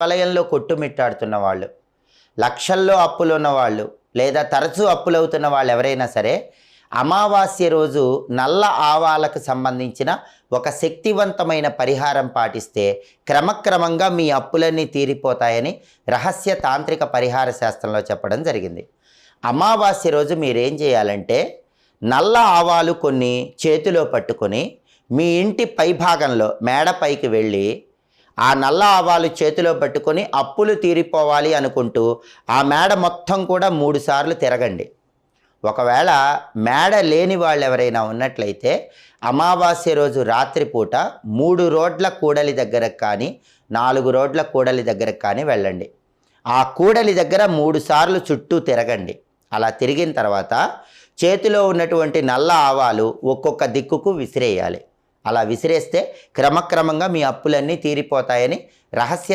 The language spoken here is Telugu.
వలయంలో కొట్టుమిట్టాడుతున్న వాళ్ళు, లక్షల్లో అప్పులు ఉన్నవాళ్ళు, లేదా తరచూ అప్పులవుతున్న వాళ్ళు ఎవరైనా సరే అమావాస్య రోజు నల్ల ఆవాలకు సంబంధించిన ఒక శక్తివంతమైన పరిహారం పాటిస్తే క్రమక్రమంగా మీ అప్పులన్నీ తీరిపోతాయని రహస్య తాంత్రిక పరిహార శాస్త్రంలో చెప్పడం జరిగింది. అమావాస్య రోజు మీరేం చేయాలంటే నల్ల ఆవాలు కొన్ని చేతిలో పట్టుకొని మీ ఇంటి పైభాగంలో మేడపైకి వెళ్ళి ఆ నల్ల ఆవాలు చేతిలో పట్టుకొని అప్పులు తీరిపోవాలి అనుకుంటూ ఆ మేడ మొత్తం కూడా 3 సార్లు తిరగండి. ఒకవేళ మేడ లేని వాళ్ళు ఎవరైనా ఉన్నట్లయితే అమావాస్య రోజు రాత్రిపూట 3 రోడ్ల కూడలి దగ్గరకు కానీ 4 రోడ్ల కూడలి దగ్గరకు కానీ వెళ్ళండి. ఆ కూడలి దగ్గర 3 సార్లు చుట్టూ తిరగండి. అలా తిరిగిన తర్వాత చేతిలో ఉన్నటువంటి నల్ల ఆవాలు ఒక్కొక్క దిక్కుకు విసిరేయాలి. అలా విసిరేస్తే క్రమక్రమంగా మీ అప్పులన్నీ తీరిపోతాయని రహస్య